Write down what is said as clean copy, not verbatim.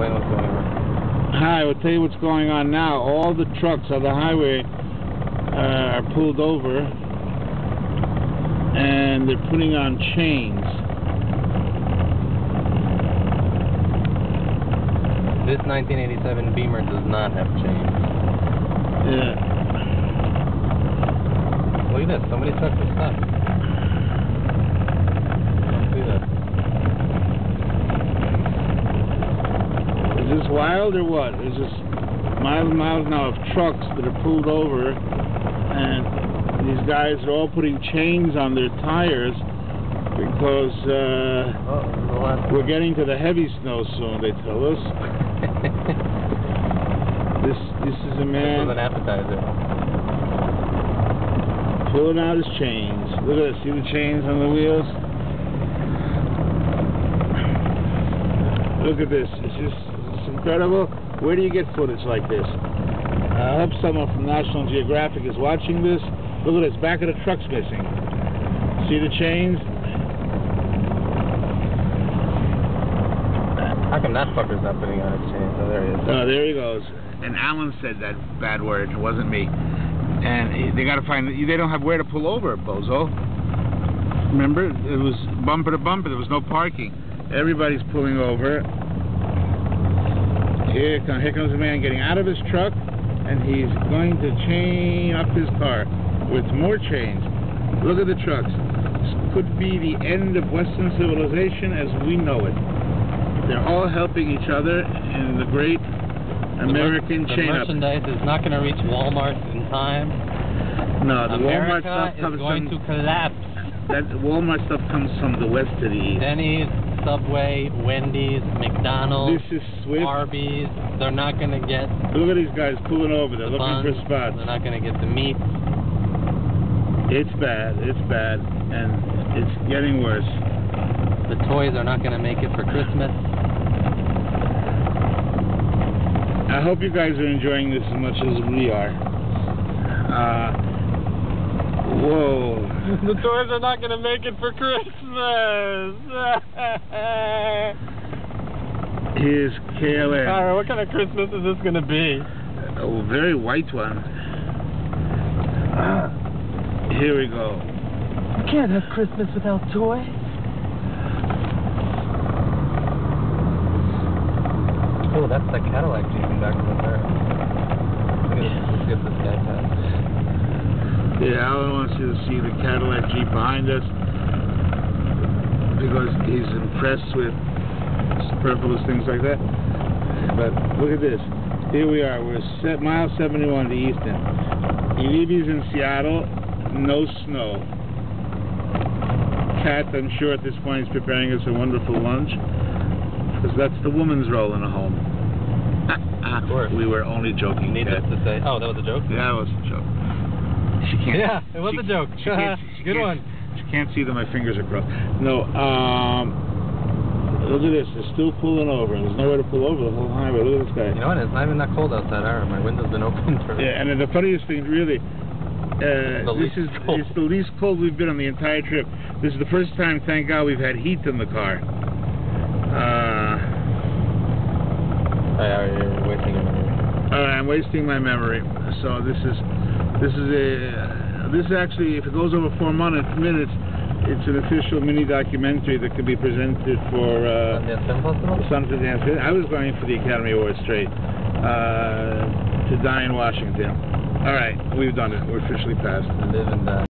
explain what's going on. Hi, I will tell you what's going on now. All the trucks on the highway are pulled over, and they're putting on chains. This 1987 Beamer does not have chains. Yeah. Look at this. Somebody took the stuff. I don't see that. Is this wild or what? Is this miles and miles now of trucks that are pulled over, and these guys are all putting chains on their tires because we're getting to the heavy snow soon, they tell us. This is a man. This is an appetizer. Pulling out his chains. Look at this. See the chains on the wheels? Look at this. It's incredible. Where do you get footage like this? I hope someone from National Geographic is watching this. Look at this. Back of the truck's missing. See the chains? How come that fucker's not putting on his chains? Oh, there he is. Oh, there he goes. And Alan said that bad word. It wasn't me. And they got to find. They don't have where to pull over, bozo. Remember, it was bumper to bumper. There was no parking. Everybody's pulling over. Here comes a man getting out of his truck, and he's going to chain up his car with more chains. Look at the trucks. This could be the end of Western civilization as we know it. They're all helping each other in the great American chain up. The merchandise is not going to reach Walmart in time. No, the America Walmart stuff comes is going to collapse. That Walmart stuff comes from the west to the east. Denny's, Subway, Wendy's, McDonald's, this is Swift. Arby's. They're not going to get. Look at these guys pulling over. They're looking buns, for spots. They're not going to get the meat. It's bad. It's bad, and it's getting worse. The toys are not going to make it for Christmas. I hope you guys are enjoying this as much as we are. Whoa. The toys are not going to make it for Christmas. Here's KLM. Alright, what kind of Christmas is this going to be? A very white one. Here we go. You can't have Christmas without toys. Oh, that's the Cadillac Jeep back in the car. Let's get this guy past. Yeah, Alan wants you to see the Cadillac Jeep behind us because he's impressed with superfluous things like that. But look at this. Here we are. We're at mile 71 to Easton. Eliby's in Seattle. No snow. Kat, I'm sure at this point, is preparing us a wonderful lunch because that's the woman's role in a home. Of course. We were only joking. Needless to say. Oh, that was a joke? Yeah, it was a joke. She can't. Yeah, it was a joke. Good one. She can't see that my fingers are crossed. No, look at this. They're still pulling over. There's nowhere to pull over the whole highway. Look at this guy. You know what? It's not even that cold outside. My window's been open for. Yeah, and the funniest thing, really, it's the least cold we've been on the entire trip. This is the first time, thank God, we've had heat in the car. You're wasting your memory. I'm wasting my memory. So this actually, if it goes over 4 minutes, it's an official mini documentary that could be presented for Sundance. I was going for the Academy Award straight to die in Washington. All right, we've done it. We're officially passed. Live and die.